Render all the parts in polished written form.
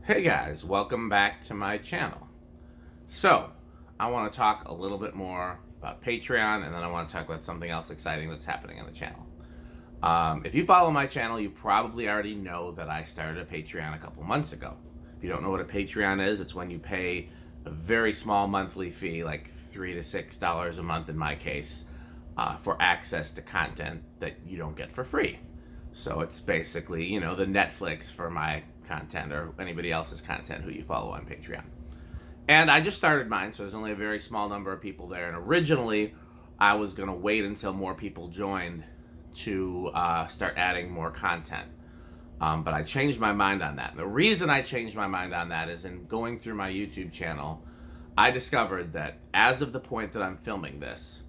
Hey guys, welcome back to my channel. So, I want to talk a little bit more about Patreon, and then I want to talk about something else exciting that's happening on the channel. If you follow my channel, you probably already know that I started a Patreon a couple months ago. If you don't know what a Patreon is, it's when you pay a very small monthly fee, like $3 to $6 a month in my case, for access to content that you don't get for free. So it's basically, the Netflix for my content or anybody else's content who you follow on Patreon. And I just started mine, so there's only a very small number of people there. And originally, I was going to wait until more people joined to start adding more content. But I changed my mind on that. And the reason I changed my mind on that is in going through my YouTube channel, I discovered that as of the point that I'm filming this,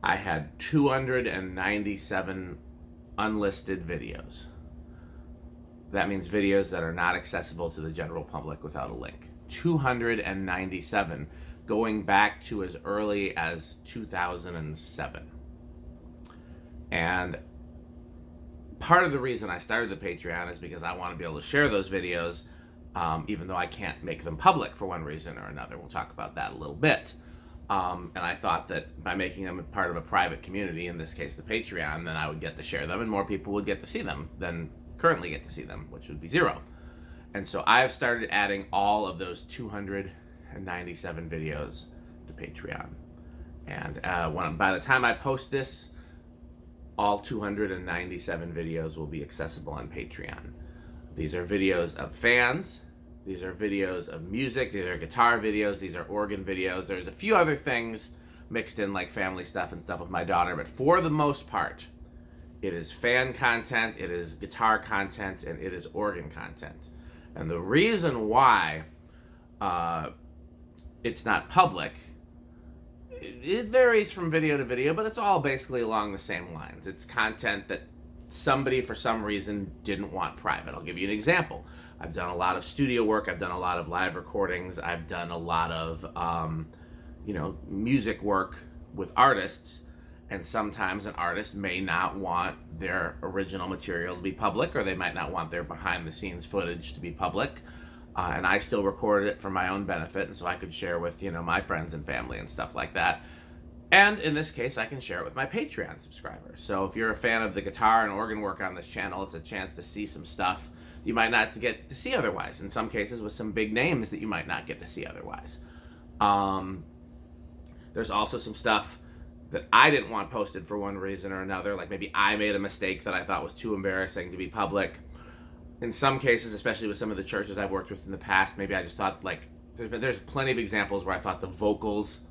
I had 297 unlisted videos. That means videos that are not accessible to the general public without a link. 297, going back to as early as 2007. And part of the reason I started the Patreon is because I want to be able to share those videos, even though I can't make them public for one reason or another. We'll talk about that a little bit. And I thought that by making them part of a private community, in this case the Patreon, then I would get to share them and more people would get to see them than currently get to see them, which would be zero. And so I've started adding all of those 297 videos to Patreon. And by the time I post this, all 297 videos will be accessible on Patreon. These are videos of fans. These are videos of music. These are guitar videos. These are organ videos. There's a few other things mixed in, like family stuff and stuff with my daughter. But for the most part, it is fan content, it is guitar content, and it is organ content. And the reason why it's not public, it varies from video to video, but it's all basically along the same lines. It's content that somebody for some reason didn't want private. I'll give you an example. I've done a lot of studio work. I've done a lot of live recordings. I've done a lot of, music work with artists. And sometimes an artist may not want their original material to be public, or they might not want their behind the scenes footage to be public. And I still recorded it for my own benefit, and so I could share with, my friends and family and stuff like that. And in this case, I can share it with my Patreon subscribers. So if you're a fan of the guitar and organ work on this channel, it's a chance to see some stuff you might not get to see otherwise. In some cases, with some big names that you might not get to see otherwise. There's also some stuff that I didn't want posted for one reason or another. Like maybe I made a mistake that I thought was too embarrassing to be public. In some cases, especially with some of the churches I've worked with in the past, maybe I just thought, like, there's plenty of examples where I thought the vocals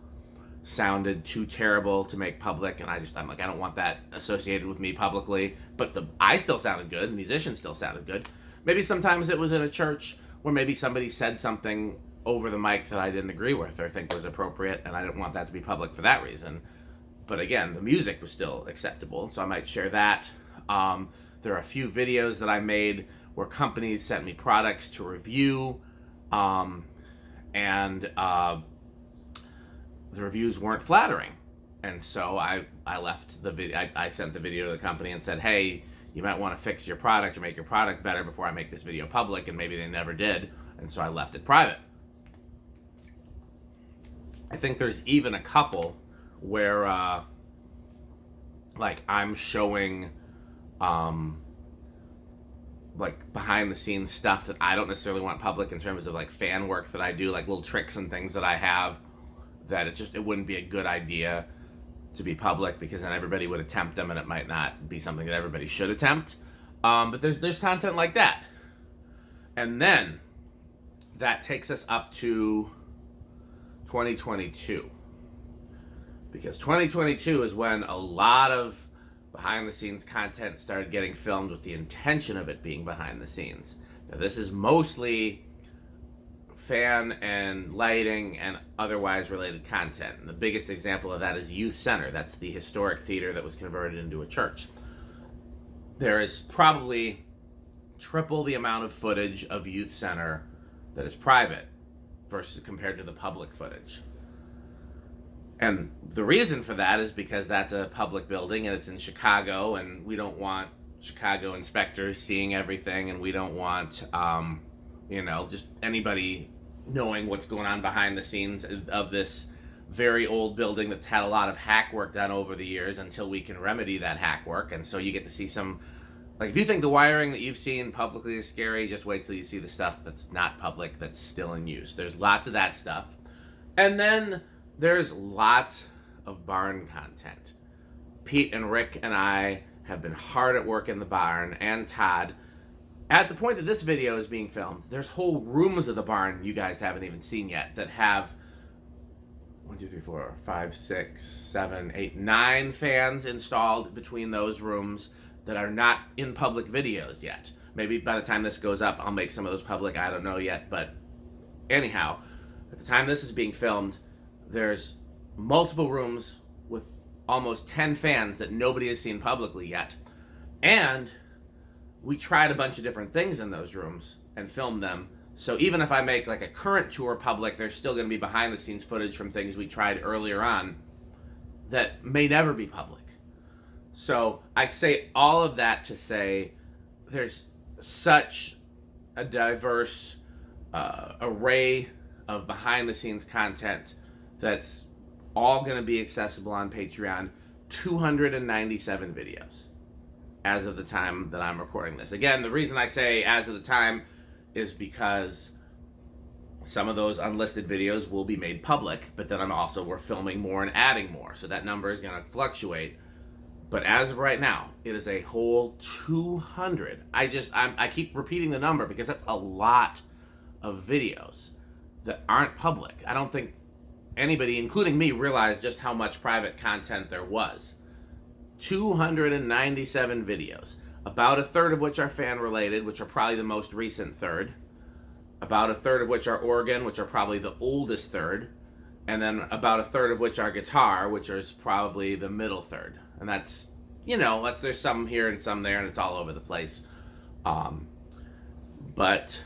sounded too terrible to make public, and I'm like, I don't want that associated with me publicly. But I still sounded good, the musicians still sounded good. Maybe sometimes it was in a church where maybe somebody said something over the mic that I didn't agree with or think was appropriate, and I didn't want that to be public for that reason. But again, the music was still acceptable, so I might share that. There are a few videos that I made where companies sent me products to review, and the reviews weren't flattering. And so I left the video. I sent the video to the company and said, hey, you might want to fix your product or make your product better before I make this video public, and maybe they never did, and so I left it private. I think there's even a couple where like I'm showing like behind the scenes stuff that I don't necessarily want public in terms of like fan work that I do, like little tricks and things that I have, that it wouldn't be a good idea to be public, because then everybody would attempt them and it might not be something that everybody should attempt. But there's content like that. And then that takes us up to 2022. Because 2022 is when a lot of behind the scenes content started getting filmed with the intention of it being behind the scenes. Now, this is mostly fan and lighting and otherwise related content. And the biggest example of that is Youth Center. That's the historic theater that was converted into a church. There is probably triple the amount of footage of Youth Center that is private versus compared to the public footage. And the reason for that is because that's a public building and it's in Chicago, and we don't want Chicago inspectors seeing everything, and we don't want You know, just anybody knowing what's going on behind the scenes of this very old building that's had a lot of hack work done over the years until we can remedy that hack work. And so you get to see some, like, if you think the wiring that you've seen publicly is scary, just wait till you see the stuff that's not public that's still in use. There's lots of that stuff. And then there's lots of barn content. Pete and Rick and I have been hard at work in the barn, and Todd. At the point that this video is being filmed, there's whole rooms of the barn you guys haven't even seen yet that have 1, 2, 3, 4, 5, 6, 7, 8, 9 fans installed between those rooms that are not in public videos yet. Maybe by the time this goes up, I'll make some of those public. I don't know yet. But anyhow, at the time this is being filmed, there's multiple rooms with almost 10 fans that nobody has seen publicly yet. And we tried a bunch of different things in those rooms and filmed them. So even if I make like a current tour public, there's still going to be behind the scenes footage from things we tried earlier on that may never be public. So I say all of that to say there's such a diverse array of behind the scenes content that's all going to be accessible on Patreon. 297 videos as of the time that I'm recording this. Again, the reason I say as of the time is because some of those unlisted videos will be made public, but then we're filming more and adding more, so that number is going to fluctuate. But as of right now, it is a whole 200. I keep repeating the number because that's a lot of videos that aren't public. I don't think anybody, including me, realized just how much private content there was. 297 videos, about a third of which are fan related, which are probably the most recent third, about a third of which are organ, which are probably the oldest third, and then about a third of which are guitar, which is probably the middle third. And that's, there's some here and some there, and it's all over the place. But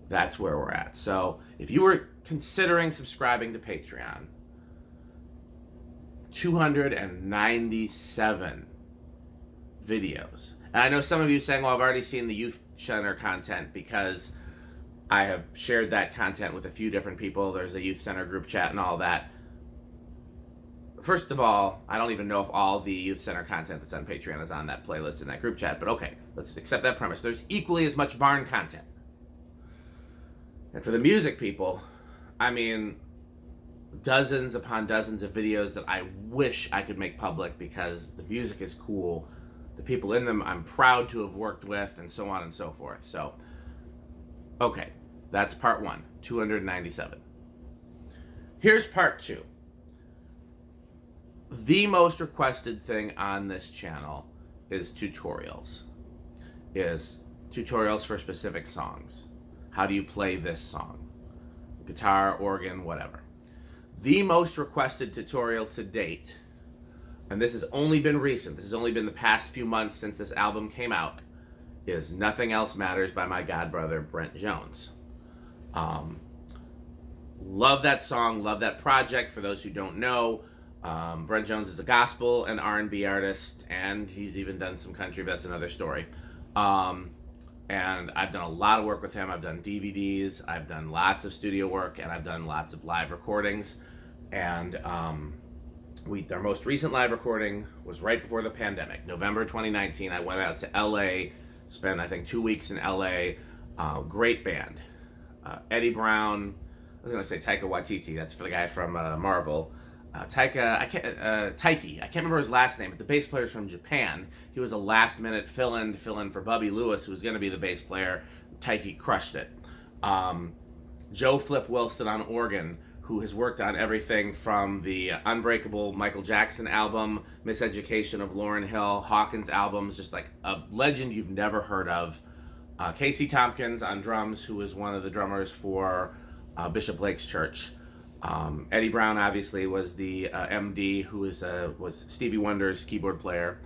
that's where we're at. So if you were considering subscribing to Patreon, 297 videos. And I know some of you saying, well, I've already seen the youth center content because I have shared that content with a few different people. There's a youth center group chat and all that. First of all, I don't even know if all the youth center content that's on Patreon is on that playlist in that group chat, but okay, let's accept that premise. There's equally as much barn content. And for the music people, I mean, dozens upon dozens of videos that I wish I could make public because the music is cool. The people in them I'm proud to have worked with, and so on and so forth. So, okay, that's part 1, 297. Here's part 2. The most requested thing on this channel is tutorials. Tutorials for specific songs. How do you play this song? Guitar, organ, whatever. The most requested tutorial to date, and this has only been recent, this has only been the past few months since this album came out, is Nothing Else Matters by my godbrother, Brent Jones. Love that song, love that project. For those who don't know, Brent Jones is a gospel and R&B artist, and he's even done some country, but that's another story. And I've done a lot of work with him. I've done DVDs, I've done lots of studio work, and I've done lots of live recordings. And our most recent live recording was right before the pandemic, November 2019. I went out to LA, spent I think 2 weeks in LA. Great band. Eddie Brown, I was gonna say Taika Waititi, that's for the guy from Marvel. Taiki, I can't remember his last name, but the bass player's from Japan. He was a last-minute fill-in for Bubby Lewis, who was going to be the bass player. Taiki crushed it. Joe Flip Wilson on organ, who has worked on everything from the Unbreakable Michael Jackson album, Miseducation of Lauryn Hill, Hawkins albums, just like a legend you've never heard of. Casey Tompkins on drums, who was one of the drummers for Bishop Blake's church. Eddie Brown obviously was the MD, who was Stevie Wonder's keyboard player.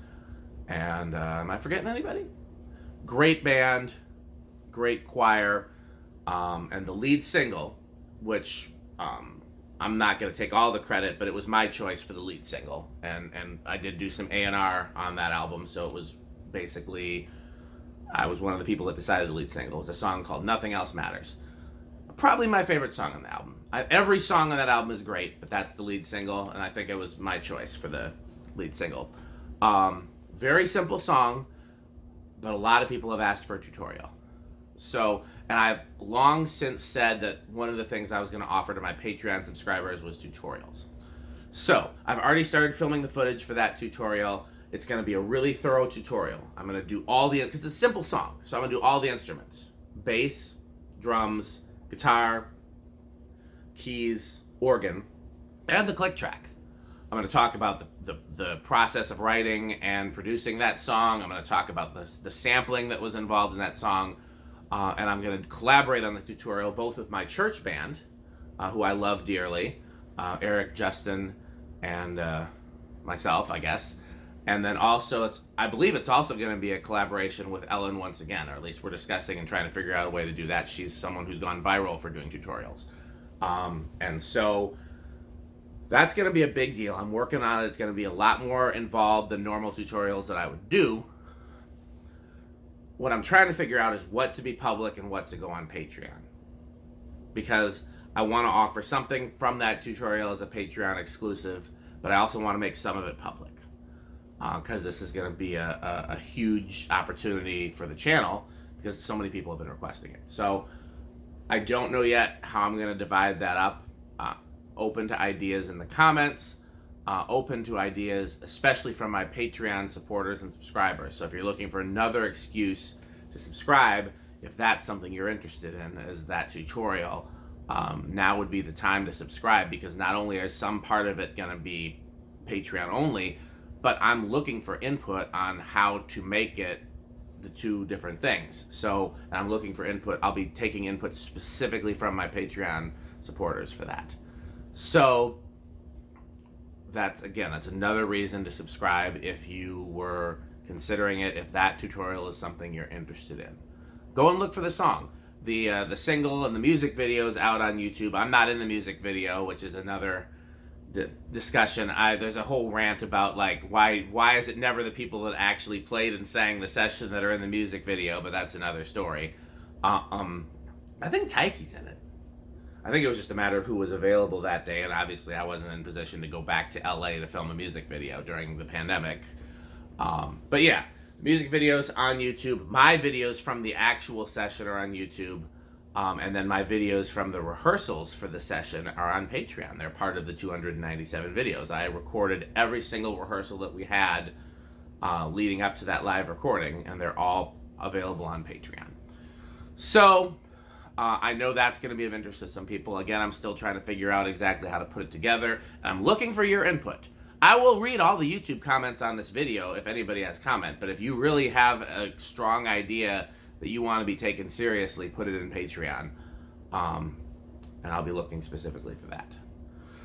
And am I forgetting anybody? Great band, great choir, and the lead single, which I'm not going to take all the credit, but it was my choice for the lead single. And I did do some A&R on that album, so it was basically I was one of the people that decided the lead single. It was a song called Nothing Else Matters. Probably my favorite song on the album. Every song on that album is great, but that's the lead single, and I think it was my choice for the lead single. Very simple song, but a lot of people have asked for a tutorial. So, and I've long since said that one of the things I was going to offer to my Patreon subscribers was tutorials. So, I've already started filming the footage for that tutorial. It's going to be a really thorough tutorial. I'm going to do all the, because it's a simple song, so I'm going to do all the instruments. Bass, drums, guitar, keys, organ, and the click track. I'm going to talk about the process of writing and producing that song. I'm going to talk about the sampling that was involved in that song. And I'm going to collaborate on the tutorial both with my church band, who I love dearly, Eric, Justin, and myself, I guess. And then also, I believe it's also going to be a collaboration with Ellen once again, or at least we're discussing and trying to figure out a way to do that. She's someone who's gone viral for doing tutorials. And so that's going to be a big deal. I'm working on it. It's going to be a lot more involved than normal tutorials that I would do. What I'm trying to figure out is what to be public and what to go on Patreon. Because I want to offer something from that tutorial as a Patreon exclusive, but I also want to make some of it public. Because this is going to be a huge opportunity for the channel because so many people have been requesting it. So I don't know yet how I'm going to divide that up. Open to ideas in the comments. Open to ideas, especially from my Patreon supporters and subscribers. So if you're looking for another excuse to subscribe, if that's something you're interested in, is that tutorial, now would be the time to subscribe, because not only is some part of it going to be Patreon only, but I'm looking for input on how to make it the two different things. So I'm looking for input. I'll be taking input specifically from my Patreon supporters for that. So that's another reason to subscribe if you were considering it, if that tutorial is something you're interested in. Go and look for the song. The single and the music video is out on YouTube. I'm not in the music video, which is another discussion. There's a whole rant about like why is it never the people that actually played and sang the session that are in the music video, but that's another story. I think Taiki's in it. I think it was just a matter of who was available that day, and obviously I wasn't in position to go back to LA to film a music video during the pandemic. But yeah, music videos on YouTube. My videos from the actual session are on YouTube, and then my videos from the rehearsals for the session are on Patreon. They're part of the 297 videos. I recorded every single rehearsal that we had leading up to that live recording, and they're all available on Patreon. So I know that's going to be of interest to some people. Again, I'm still trying to figure out exactly how to put it together, and I'm looking for your input. I will read all the YouTube comments on this video if anybody has comment, but if you really have a strong idea that you want to be taken seriously, put it in Patreon, and I'll be looking specifically for that.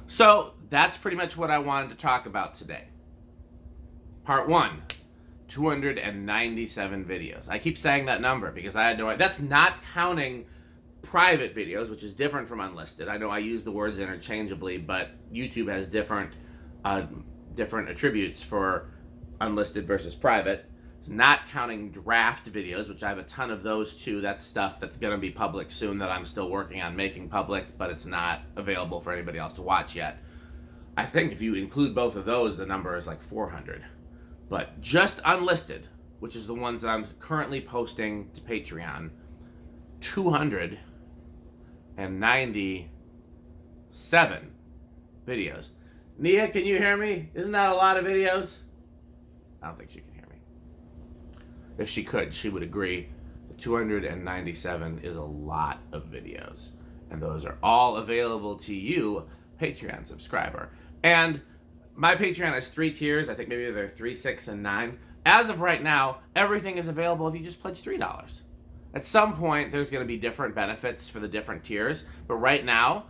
So that's pretty much what I wanted to talk about today. Part 1, 297 videos. I keep saying that number because I had no idea. That's not counting private videos, which is different from unlisted. I know I use the words interchangeably, but YouTube has different attributes for unlisted versus private. It's not counting draft videos, which I have a ton of those too. That's stuff that's going to be public soon that I'm still working on making public, but it's not available for anybody else to watch yet. I think if you include both of those, the number is like 400. But just unlisted, which is the ones that I'm currently posting to Patreon, 297 videos. Nia, can you hear me? Isn't that a lot of videos? I don't think she can hear me. If she could, she would agree. The 297 is a lot of videos. And those are all available to you, Patreon subscriber. And my Patreon has 3 tiers. I think maybe they're 3, 6, and 9. As of right now, everything is available if you just pledge $3. At some point, there's going to be different benefits for the different tiers. But right now,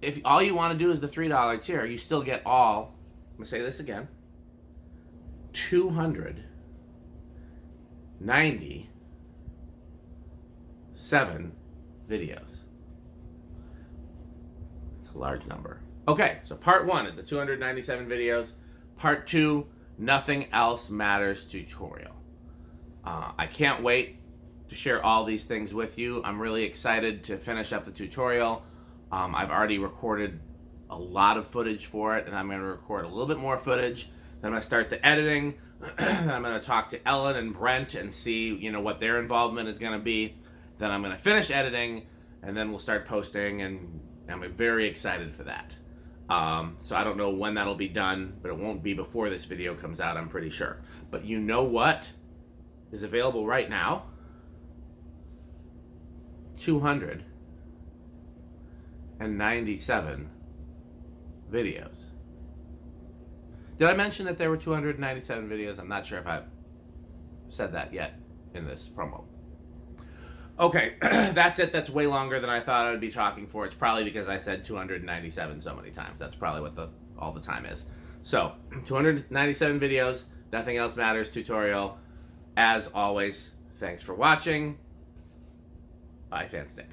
if all you want to do is the $3 tier, you still get all, I'm going to say this again, 297 videos. It's a large number. Okay, so part 1 is the 297 videos. Part 2, Nothing Else Matters tutorial. I can't wait to share all these things with you. I'm really excited to finish up the tutorial. I've already recorded a lot of footage for it, and I'm going to record a little bit more footage. Then I'm going to start the editing. Then I'm going to talk to Ellen and Brent and see, what their involvement is going to be. Then I'm going to finish editing, and then we'll start posting, and I'm very excited for that. So I don't know when that'll be done, but it won't be before this video comes out, I'm pretty sure. But you know what is available right now? 297 videos. Did I mention that there were 297 videos? I'm not sure if I've said that yet in this promo. Okay, that's it. That's way longer than I thought I would be talking for. It's probably because I said 297 so many times. That's probably what all the time is. So, 297 videos, nothing else matters tutorial. As always, thanks for watching. Bye, Fanstick.